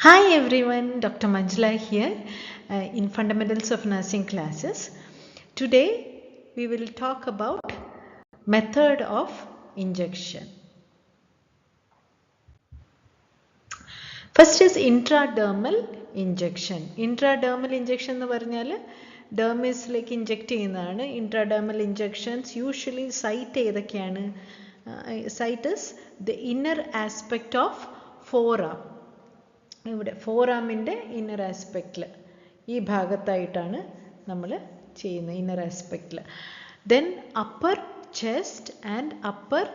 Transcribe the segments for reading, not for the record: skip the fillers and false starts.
Hi everyone, Dr. Manjula here in Fundamentals of Nursing classes. Today we will talk about method of injection. First is intradermal injection. Intradermal injection എന്ന് പറഞ്ഞാൽ ഡെർമിസിലേക്ക് inject ചെയ്യുന്നതാണ്. Intradermal injections usually site ഏതൊക്കെയാണ്? Site is the inner aspect of forearm. ഇവിടെ ഫോർആമിൻ്റെ inner ആസ്പെക്റ്റിൽ ഈ ഭാഗത്തായിട്ടാണ് നമ്മൾ ചെയ്യുന്നത്, ഇന്നർ ആസ്പെക്റ്റിൽ. Then upper chest and upper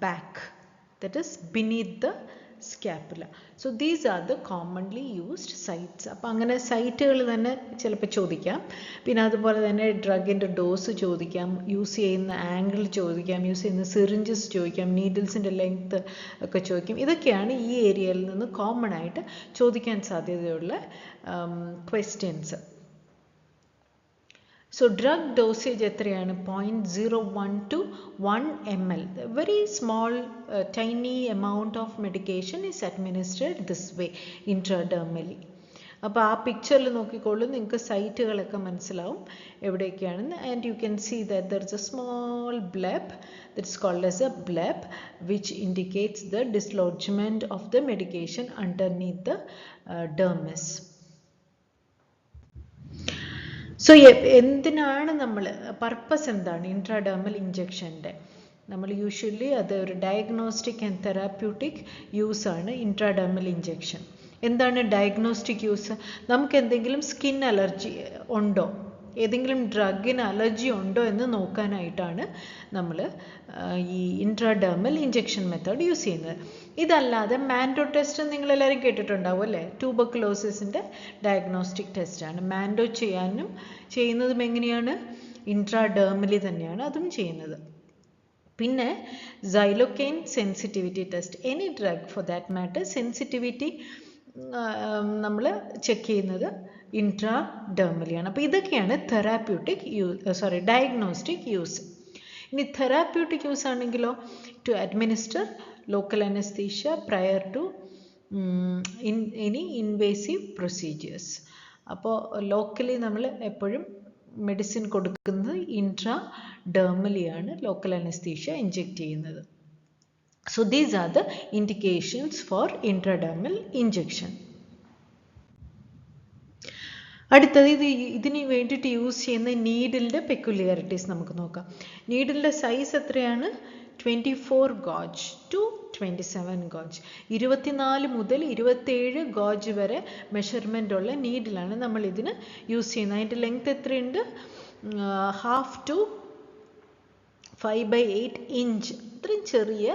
back, that is beneath the scapula. So these are the commonly used sites. അപ്പം അങ്ങനെ സൈറ്റുകൾ തന്നെ ചിലപ്പോൾ ചോദിക്കാം. പിന്നെ അതുപോലെ തന്നെ ഡ്രഗിൻ്റെ ഡോസ് ചോദിക്കാം, യൂസ് ചെയ്യുന്ന ആംഗിൾ ചോദിക്കാം, യൂസ് ചെയ്യുന്ന സിറിഞ്ചസ് ചോദിക്കാം, നീഡിൽസിൻ്റെ ലെങ്ത്ത് ഒക്കെ ചോദിക്കും. ഇതൊക്കെയാണ് ഈ ഏരിയയിൽ നിന്ന് കോമൺ ആയിട്ട് ചോദിക്കാൻ സാധ്യതയുള്ള ക്വസ്റ്റ്യൻസ്. So drug dosage എത്രയാണ്? 0.01 to 1 ml. A very small tiny amount of medication is administered this way intradermally. അപ്പോൾ ആ പിക്ചറിൽ നോക്കിക്കോളൂ, നിങ്ങൾക്ക് സൈറ്റുകളൊക്കെ മനസ്സിലാവും എവിടെയൊക്കെയാണെന്ന്. And you can see that there is a small bleb that is called as a bleb, which indicates the dislodgement of the medication underneath the dermis. So എന്തിനാണ് നമ്മൾ, പർപ്പസ് എന്താണ് ഇൻട്രാഡെർമൽ ഇഞ്ചക്ഷൻ്റെ? നമ്മൾ യൂഷ്വലി അത് ഒരു ഡയഗ്നോസ്റ്റിക് ആൻഡ് തെറാപ്യൂട്ടിക് യൂസാണ് intradermal injection. എന്താണ് diagnostic use? നമുക്ക് എന്തെങ്കിലും സ്കിൻ അലർജി ഉണ്ടോ, ഏതെങ്കിലും ഡ്രഗിന് അലർജി ഉണ്ടോ എന്ന് നോക്കാനായിട്ടാണ് നമ്മൾ ഈ ഇൻട്രാഡെർമൽ ഇഞ്ചക്ഷൻ മെത്തേഡ് യൂസ് ചെയ്യുന്നത്. ഇതല്ലാതെ മാൻഡോ ടെസ്റ്റ് നിങ്ങളെല്ലാവരും കേട്ടിട്ടുണ്ടാവും അല്ലേ? ട്യൂബർക്കുലോസിസിൻ്റെ ഡയഗ്നോസ്റ്റിക് ടെസ്റ്റാണ്. മാൻഡോ ചെയ്യുന്നതും എങ്ങനെയാണ്? ഇൻട്രാഡെർമലി തന്നെയാണ് അതും ചെയ്യുന്നത്. പിന്നെ xylocaine sensitivity test, any drug for that matter sensitivity നമ്മൾ ചെക്ക് ചെയ്യുന്നത് ഇൻട്രാഡെർമലിയാണ്. അപ്പോൾ ഇതൊക്കെയാണ് തെറാപ്യൂട്ടിക് ഡയഗ്നോസ്റ്റിക് യൂസ്. ഇനി തെറാപ്യൂട്ടിക് യൂസ് ആണെങ്കിലോ, to administer local anaesthesia prior to any invasive procedures. അപ്പോൾ ലോക്കലി നമ്മൾ എപ്പോഴും മെഡിസിൻ കൊടുക്കുന്നത് ഇൻട്രാഡെർമലിയാണ്, ലോക്കൽ അനസ്തീഷ്യ ഇഞ്ചെക്ട് ചെയ്യുന്നത്. So these are the indications for intradermal injection. അടുത്തത് ഇതിന് വേണ്ടിയിട്ട് യൂസ് ചെയ്യുന്ന നീഡിലിൻ്റെ പെക്യുലിയാരിറ്റീസ് നമുക്ക് നോക്കാം. നീഡിലിൻ്റെ സൈസ് എത്രയാണ്? 24 ഗോജ് ടു 27 ഗോജ്. 24 മുതൽ 27 ഗോജ് വരെ മെഷർമെൻ്റ് ഉള്ള നീഡിലാണ് നമ്മൾ ഇതിന് യൂസ് ചെയ്യുന്നത്. അതിൻ്റെ ലെങ്ത് എത്രയുണ്ട്? 1/2 to 5/8 ഇഞ്ച്. ഇത്രയും ചെറിയ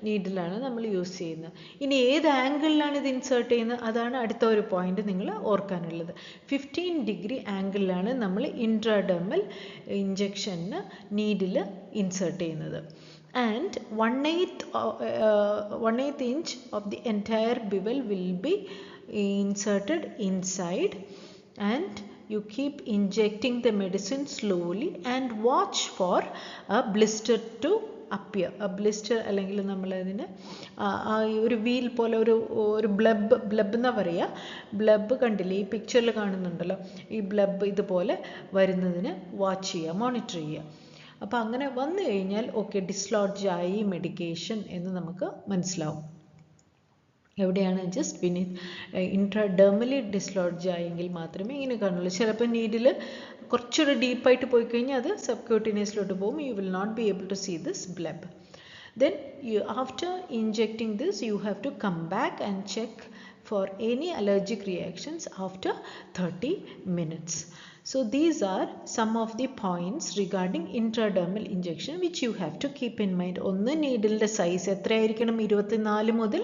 നീഡിലാണ് നമ്മൾ യൂസ് ചെയ്യുന്നത്. ഇനി ഏത് ആംഗിളിലാണ് ഇത് ഇൻസേർട്ട് ചെയ്യുന്നത്? അതാണ് അടുത്ത ഒരു പോയിന്റ് നിങ്ങൾ ഓർക്കാനുള്ളത്. 15 ഡിഗ്രി ആംഗിളിലാണ് നമ്മൾ ഇൻട്രാഡെർമൽ ഇഞ്ചക്ഷന് നീഡിൽ ഇൻസേർട്ട് ചെയ്യുന്നത്. And 1/8 inch of the entire bevel will be inserted inside, and you keep injecting the medicine slowly and watch for a blister to appear. a blister അല്ലെങ്കിൽ നമ്മളതിന് ഒരു wheel പോലെ ഒരു ബ്ലബ് എന്നാ പറയുക. ബ്ലബ് കണ്ടില്ലേ, ഈ പിക്ചറിൽ കാണുന്നുണ്ടല്ലോ, ഈ ബ്ലബ് ഇതുപോലെ വരുന്നതിന് വാച്ച് ചെയ്യുക, മോണിറ്റർ ചെയ്യുക. അപ്പോൾ അങ്ങനെ വന്നു കഴിഞ്ഞാൽ ഓക്കെ, ഡിസ്ലോഡ്ജ് ആയി മെഡിക്കേഷൻ എന്ന് നമുക്ക് മനസ്സിലാവും. എവിടെയാണ്? ജസ്റ്റ് ബിനീത്ത് ഇൻട്രാഡെർമലി ഡിസ്ലോഡ്ജ് ആയെങ്കിൽ മാത്രമേ ഇങ്ങനെ കാണുള്ളൂ. ചിലപ്പോൾ നീഡിൽ കുറച്ചുകൂടെ ഡീപ്പായിട്ട് പോയി കഴിഞ്ഞാൽ അത് സബ്ക്യൂട്ടീനിയസിലോട്ട് പോകും. You will not be able to see this bleb. Then after injecting this you have to come back and check for any allergic reactions after 30 minutes. So these are some of the points regarding intradermal injection which you have to keep in mind. ഒന്ന്, നീഡിലിൻ്റെ size എത്രയായിരിക്കണം? 24 മുതൽ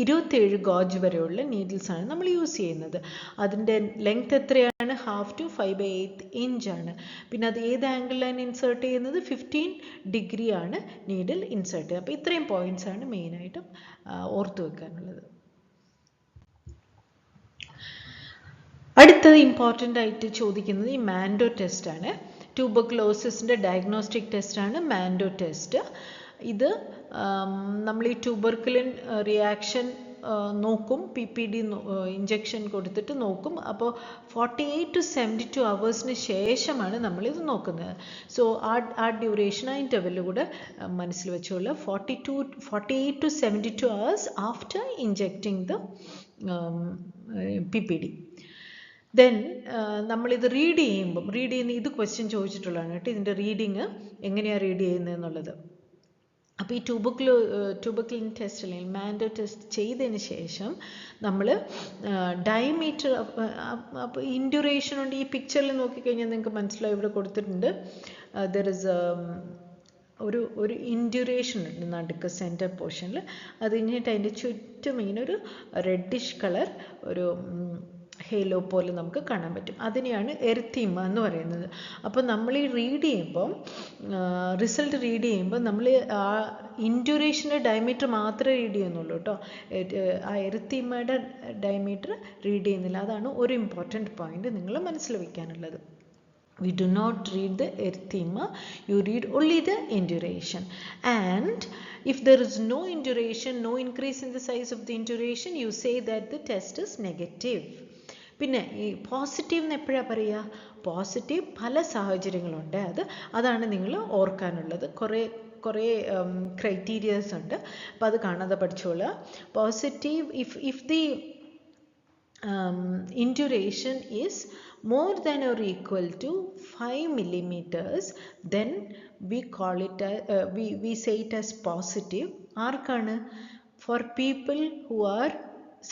27 gauge വരെയുള്ള needles ആണ് നമ്മൾ use ചെയ്യുന്നത്. അതിൻ്റെ length എത്രയാണ്? 1/2 to 5/8 inch ആണ്. പിന്നെ അത് ഏത് ആംഗിളിലാണ് ഇൻസേർട്ട് ചെയ്യുന്നത്? 15 ഡിഗ്രി ആണ് നീഡിൽ ഇൻസേർട്ട് ചെയ്യുന്നത്. അപ്പോൾ ഇത്രയും പോയിന്റ്സ് ആണ് മെയിനായിട്ടും ഓർത്തു വെക്കാനുള്ളത്. അടുത്തത് ഇമ്പോർട്ടൻ്റ് ആയിട്ട് ചോദിക്കുന്നത് ഈ മാൻഡോ ടെസ്റ്റാണ്. ട്യൂബർക്കുലോസിസിൻ്റെ ഡയഗ്നോസ്റ്റിക് ടെസ്റ്റാണ് മാൻഡോ ടെസ്റ്റ്. ഇത് നമ്മൾ ഈ ട്യൂബർക്കുലിൻ റിയാക്ഷൻ നോക്കും, PPD ഇഞ്ചക്ഷൻ കൊടുത്തിട്ട് നോക്കും. അപ്പോൾ 48 to 72 hours ശേഷമാണ് നമ്മളിത് നോക്കുന്നത്. സോ ആ ഡ്യൂറേഷൻ, ആ ഇൻ്റർവെല്ല് കൂടെ മനസ്സിൽ വെച്ചോളൂ. 48 to 72 hours after injecting the PPD. ദെൻ നമ്മളിത് റീഡ് ചെയ്യുന്ന ഇത് ക്വസ്റ്റ്യൻ ചോദിച്ചിട്ടുള്ളതാണ് കേട്ടോ. ഇതിൻ്റെ റീഡിങ് എങ്ങനെയാണ് റീഡ് ചെയ്യുന്നതെന്നുള്ളത്. അപ്പോൾ ഈ ട്യൂബർക്കുലിൻ ടെസ്റ്റ് അല്ലെങ്കിൽ മാൻഡോ ടെസ്റ്റ് ചെയ്തതിന് ശേഷം നമ്മൾ ഡയമീറ്റർ, അപ്പോൾ ഇൻഡ്യൂറേഷൻ ഉണ്ട്. ഈ പിക്ചറിൽ നോക്കിക്കഴിഞ്ഞാൽ നിങ്ങൾക്ക് മനസ്സിലാവും, ഇവിടെ കൊടുത്തിട്ടുണ്ട്. ദർ ഇസ് ഒരു ഇൻഡ്യൂറേഷൻ ഉണ്ട് നടുക്ക് സെൻറ്റർ പോർഷനിൽ. അത് കഴിഞ്ഞിട്ട് അതിൻ്റെ ചുറ്റും ഇങ്ങനെ ഒരു റെഡിഷ് കളർ ഒരു ഹേലോ പോലെ നമുക്ക് കാണാൻ പറ്റും. അതിനെയാണ് എറിത്തീമ എന്ന് പറയുന്നത്. അപ്പോൾ നമ്മൾ ഈ റിസൾട്ട് റീഡ് ചെയ്യുമ്പോൾ നമ്മൾ ആ ഇൻഡ്യൂറേഷൻ്റെ ഡയമീറ്റർ മാത്രമേ റീഡ് ചെയ്യുന്നുള്ളൂ കേട്ടോ. ആ എറിത്തീമയുടെ ഡയമീറ്റർ റീഡ് ചെയ്യുന്നില്ല. അതാണ് ഒരു ഇമ്പോർട്ടൻറ്റ് പോയിന്റ് നിങ്ങൾ മനസ്സിൽ വയ്ക്കാനുള്ളത്. We do not read the erythema, you read only the induration. And if there is no induration, no increase in the size of the induration, you say that the test is negative. പിന്നെ ഈ positive എന്ന് എപ്പോഴാണ് പറയുക? Positive പല സാഹചര്യങ്ങളുണ്ട്. അതാണ് നിങ്ങൾ ഓർക്കാനുള്ളത്. കുറേ ക്രൈറ്റീരിയാസ് ഉണ്ട്. അപ്പോൾ അത് കാണാതെ പഠിച്ചോളുക. Positive, if the induration is more than or equal to 5 millimeters, then we call it we say it as positive. ആർക്കാണ്? For people who are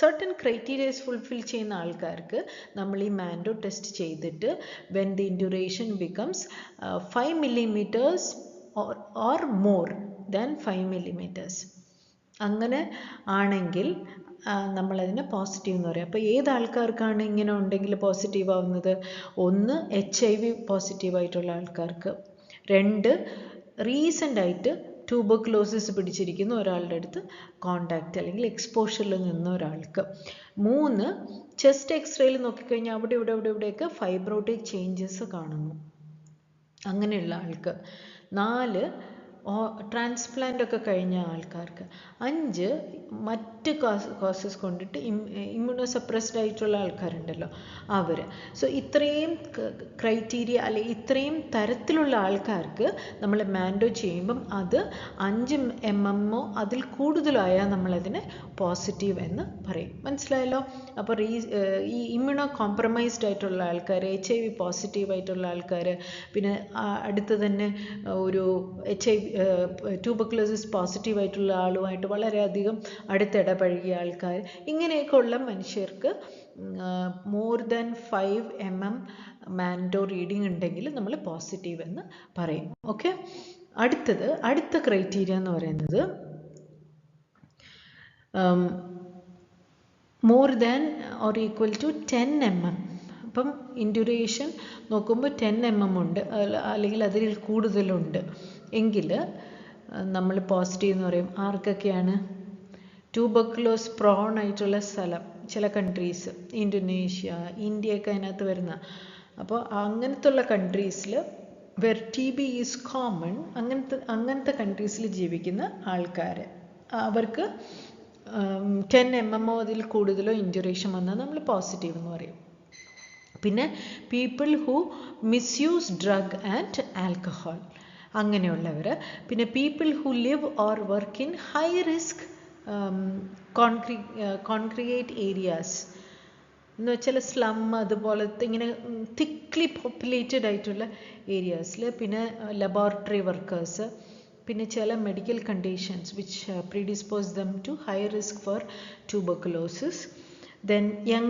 certain criteria fulfill ചെയ്യുന്ന ആൾക്കാർക്ക് നമ്മൾ ഈ മാൻഡോ ടെസ്റ്റ് ചെയ്തിട്ട് when the induration becomes 5 millimeters or more than 5 millimeters, അങ്ങനെ ആണെങ്കിൽ നമ്മളതിനെ positive എന്ന് പറയും. അപ്പോൾ ഏത് ആൾക്കാർക്കാണ് ഇങ്ങനെ ഉണ്ടെങ്കിൽ പോസിറ്റീവ് ആവുന്നത്? ഒന്ന്, HIV പോസിറ്റീവായിട്ടുള്ള ആൾക്കാർക്ക്. 2, റീസെൻ്റായിട്ട് ട്യൂബർക്കുലോസിസ് പിടിച്ചിരിക്കുന്ന ഒരാളുടെ അടുത്ത് കോണ്ടാക്റ്റ് അല്ലെങ്കിൽ എക്സ്പോഷറിൽ നിന്ന ഒരാൾക്ക്. 3, ചെസ്റ്റ് എക്സ്റേയിൽ നോക്കിക്കഴിഞ്ഞാൽ ഇവിടെയൊക്കെ ഫൈബ്രോട്ടിക് ചേഞ്ചസ് കാണുന്നു, അങ്ങനെയുള്ള ആൾക്ക്. 4, ട്രാൻസ്പ്ലാന്റ് ഒക്കെ കഴിഞ്ഞ ആൾക്കാർക്ക്. 5, മറ്റ് കോസസ് കൊണ്ടിട്ട് ഇമ്മ്യൂണോ സപ്രസ്ഡ് ആയിട്ടുള്ള ആൾക്കാരുണ്ടല്ലോ, അവർ. സോ ഇത്രയും ക്രൈറ്റീരിയ അല്ലെങ്കിൽ ഇത്രയും തരത്തിലുള്ള ആൾക്കാർക്ക് നമ്മൾ മാൻഡോ ചെയ്യുമ്പം അത് 5 mm അതിൽ കൂടുതലോ ആയാൽ നമ്മളതിനെ പോസിറ്റീവ് എന്ന് പറയും. മനസ്സിലായല്ലോ? അപ്പോൾ ഈ ഇമ്മ്യൂണോ കോംപ്രമൈസ്ഡ് ആയിട്ടുള്ള ആൾക്കാർ, HIV പോസിറ്റീവ് ആയിട്ടുള്ള ആൾക്കാർ, പിന്നെ അടുത്ത് തന്നെ ഒരു ട്യൂബർക്കുലോസിസ് പോസിറ്റീവ് ആയിട്ടുള്ള ആളുമായിട്ട് വളരെയധികം അടുത്തിടപഴകിയ ആൾക്കാർ, ഇങ്ങനെയൊക്കെ ഉള്ള മനുഷ്യർക്ക് മോർ ദാൻ 5 mm മാൻഡോ റീഡിംഗ് ഉണ്ടെങ്കിൽ നമ്മൾ പോസിറ്റീവ് എന്ന് പറയും. ഓക്കെ. അടുത്ത ക്രൈറ്റീരിയ എന്ന് പറയുന്നത് more than or equal to 10 mm. അപ്പം ഇൻഡ്യൂറേഷൻ നോക്കുമ്പോൾ 10 mm ഉണ്ട് അല്ലെങ്കിൽ അതിൽ കൂടുതലുണ്ട് എങ്കിൽ നമ്മൾ പോസിറ്റീവ് എന്ന് പറയും. ആർക്കൊക്കെയാണ്? ട്യൂബർക്കുലോസ് പ്രോൺ ആയിട്ടുള്ള സ്ഥലം, ചില കൺട്രീസ്, ഇന്തോനേഷ്യ, ഇന്ത്യയൊക്കെ അതിനകത്ത് വരുന്ന. അപ്പോൾ അങ്ങനത്തെ ഉള്ള കൺട്രീസിൽ വെർ TB ഈസ് കോമൺ, അങ്ങനത്തെ കൺട്രീസിൽ ജീവിക്കുന്ന ആൾക്കാർ, അവർക്ക് 10 mm അതിൽ കൂടുതലോ ഇൻഡ്യൂറേഷൻ വന്നാൽ നമ്മൾ പോസിറ്റീവ് എന്ന് പറയും. പിന്നെ people who misuse drug and alcohol, അങ്ങനെയുള്ളവർ. പിന്നെ people who live or work in high risk congregate areas എന്ന് വെച്ചാൽ സ്ലം, അതുപോലത്തെ ഇങ്ങനെ തിക്ലി പോപ്പുലേറ്റഡ് ആയിട്ടുള്ള ഏരിയാസിൽ. പിന്നെ ലബോറട്ടറി വർക്കേഴ്സ്, പിന്നെ ചില medical conditions which predispose them to high risk for tuberculosis. Then young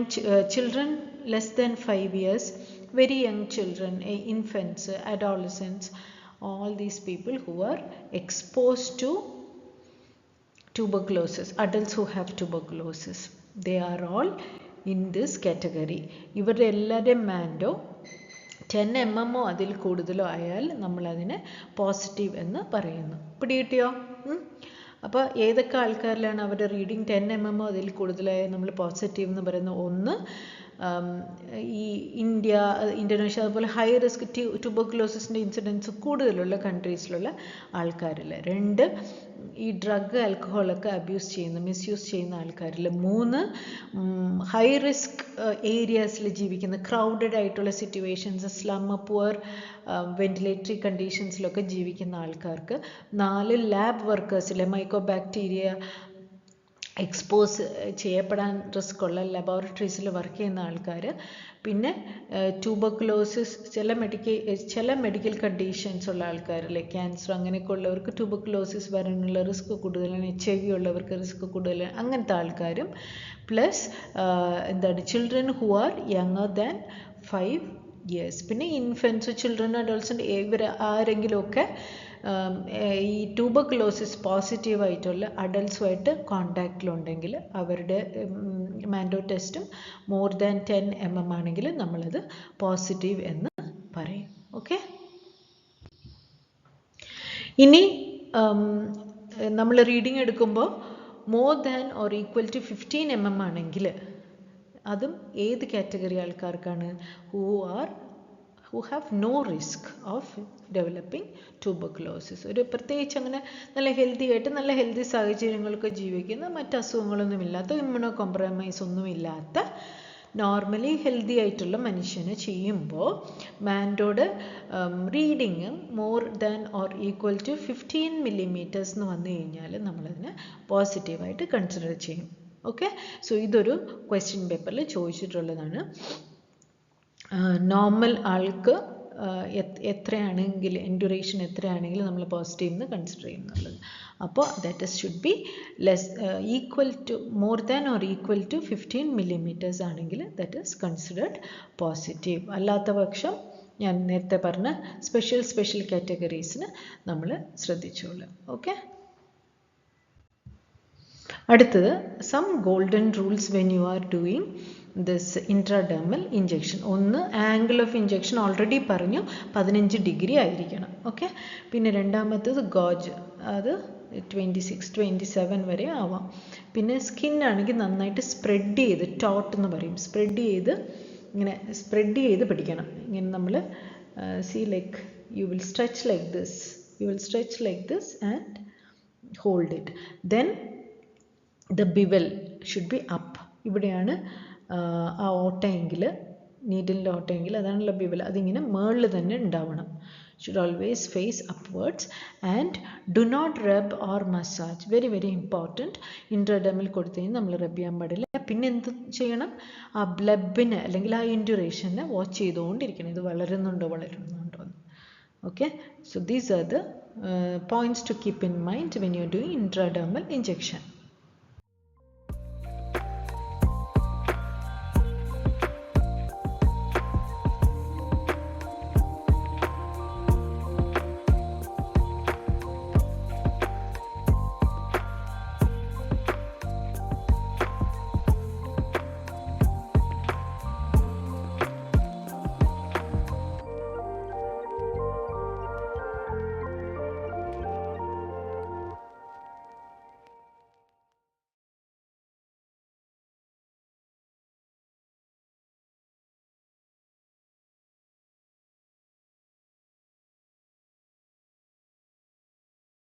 children less than 5 years, very young children, infants, adolescents, all these people who are exposed to tuberculosis, adults who have tuberculosis, they are all in this category. ഇവരുടെ എല്ലാവരുടെയും മാൻഡോ 10 mm അതിൽ കൂടുതലോ ആയാൽ നമ്മളതിനെ positive എന്ന് പറയുന്നു. പിടികിട്ടിയോ? അപ്പോൾ ഏതൊക്കെ ആൾക്കാരിലാണ് അവരുടെ റീഡിങ് 10 mm അതിൽ കൂടുതലായ നമ്മൾ പോസിറ്റീവ് എന്ന് പറയുന്നത്? 1, ഈ ഇന്തോനേഷ്യ അതുപോലെ ഹൈ റിസ്ക് ട്യൂബർക്കുലോസിസിൻ്റെ ഇൻസിഡൻസ് കൂടുതലുള്ള കൺട്രീസിലുള്ള ആൾക്കാരിൽ. 2, ഈ ഡ്രഗ് ആൽക്കഹോളൊക്കെ അബ്യൂസ് ചെയ്യുന്ന മിസ്യൂസ് ചെയ്യുന്ന ആൾക്കാരിൽ 3 ഹൈ റിസ്ക് ഏരിയാസിൽ ജീവിക്കുന്ന ക്രൗഡഡ് ആയിട്ടുള്ള സിറ്റുവേഷൻസ് സ്ലം പുവർ വെന്റിലേറ്ററി കണ്ടീഷൻസിലൊക്കെ ജീവിക്കുന്ന ആൾക്കാർക്ക് 4 ലാബ് വർക്കേഴ്സിലെ മൈക്കോബാക്ടീരിയ എക്സ്പോസ് ചെയ്യപ്പെടാൻ റിസ്ക് ഉള്ള ലബോറട്ടറീസിൽ വർക്ക് ചെയ്യുന്ന ആൾക്കാർ, പിന്നെ ട്യൂബർക്കുലോസിസ് ചില മെഡിക്കൽ കണ്ടീഷൻസ് ഉള്ള ആൾക്കാരിൽ ക്യാൻസർ അങ്ങനെയൊക്കെ ഉള്ളവർക്ക് ട്യൂബർക്കുലോസിസ് വരാനുള്ള റിസ്ക് കൂടുതലാണ്, HIV ഉള്ളവർക്ക് റിസ്ക് കൂടുതലാണ്, അങ്ങനത്തെ ആൾക്കാരും plus children who are younger than 5 years. പിന്നെ ഇൻഫൻസ് ചിൽഡ്രൻ അഡൾട്ട്സിൻ്റെ ഇവർ ആരെങ്കിലുമൊക്കെ ഈ ട്യൂബർക്കുലോസിസ് പോസിറ്റീവായിട്ടുള്ള അഡൾട്ട്സുമായിട്ട് കോണ്ടാക്റ്റിലുണ്ടെങ്കിൽ അവരുടെ മാൻഡോ ടെസ്റ്റും മോർ ദാൻ 10 mm ആണെങ്കിൽ നമ്മളത് പോസിറ്റീവ് എന്ന് പറയും. ഓക്കെ, ഇനി നമ്മൾ റീഡിങ് എടുക്കുമ്പോൾ more than or equal to 15 mm ആണെങ്കിൽ അതും ഏത് കാറ്റഗറി ആൾക്കാർക്കാണ്? who have no risk of developing tuberculosis. ഒരു പ്രത്യേകിച്ച് അങ്ങനെ നല്ല ഹെൽത്തി ആയിട്ട് നല്ല ഹെൽത്തി സാഹചര്യങ്ങളൊക്കെ ജീവിക്കുന്ന മറ്റ് അസുഖങ്ങളൊന്നുമില്ലാത്ത ഇമ്മ്യൂണോ കോംപ്രമൈസ് ഒന്നുമില്ലാത്ത നോർമലി ഹെൽത്തി ആയിട്ടുള്ള മനുഷ്യന് ചെയ്യുമ്പോൾ മാൻഡോയുടെ reading more than or equal to 15 mm എന്ന് വന്നു കഴിഞ്ഞാൽ നമ്മളതിനെ പോസിറ്റീവായിട്ട് കൺസിഡർ ചെയ്യും. ഓക്കെ, സോ ഇതൊരു ക്വസ്റ്റ്യൻ പേപ്പറിൽ ചോദിച്ചിട്ടുള്ളതാണ്. നോർമൽ ആൾക്ക് എത്രയാണെങ്കിൽ ഡ്യൂറേഷൻ എത്രയാണെങ്കിൽ നമ്മൾ പോസിറ്റീവ് എന്ന് കൺസിഡർ ചെയ്യുന്നുള്ളത്. അപ്പോൾ that should be equal to more than or equal to 15 mm ആണെങ്കിൽ ദാറ്റ് ഈസ് കൺസിഡേർഡ് പോസിറ്റീവ്. അല്ലാത്ത പക്ഷം ഞാൻ നേരത്തെ പറഞ്ഞ സ്പെഷ്യൽ കാറ്റഗറീസിന് നമ്മൾ ശ്രദ്ധിച്ചോളാം. ഓക്കെ, അടുത്തത് some golden rules when you are doing this intradermal injection. ഒന്ന്, ആംഗിൾ ഓഫ് ഇഞ്ചെക്ഷൻ ഓൾറെഡി പറഞ്ഞു 15 ഡിഗ്രി ആയിരിക്കണം. ഓക്കെ, പിന്നെ രണ്ടാമത്തത് ഗോജ്, അത് 26-27 വരെ ആവാം. പിന്നെ സ്കിന്നാണെങ്കിൽ നന്നായിട്ട് സ്പ്രെഡ് ചെയ്ത്, ടോട്ട് എന്ന് പറയും, സ്പ്രെഡ് ചെയ്ത് പിടിക്കണം. ഇങ്ങനെ നമ്മൾ like you will stretch like this and hold it. Then the bevel should be up. ഇവിടെയാണ് ആ ഓട്ടയെങ്കിൽ, നീഡിലിൻ്റെ ഓട്ടയെങ്കിൽ അതാണല്ലോ ബിവൽ, അതിങ്ങനെ മേളിൽ തന്നെ ഉണ്ടാവണം. should always face upwards and do not rub or massage. very important. Intradermal കൊടുത്തു കഴിഞ്ഞാൽ നമ്മൾ റബ് ചെയ്യാൻ പാടില്ല. പിന്നെ എന്ത് ചെയ്യണം? ആ ബ്ലബിനെ അല്ലെങ്കിൽ ആ ഇൻഡ്യൂറേഷനെ വാച്ച് ചെയ്തുകൊണ്ടിരിക്കണം, ഇത് വളരുന്നുണ്ടോ എന്ന്. Okay, so these are the points to keep in mind when you're doing intradermal injection.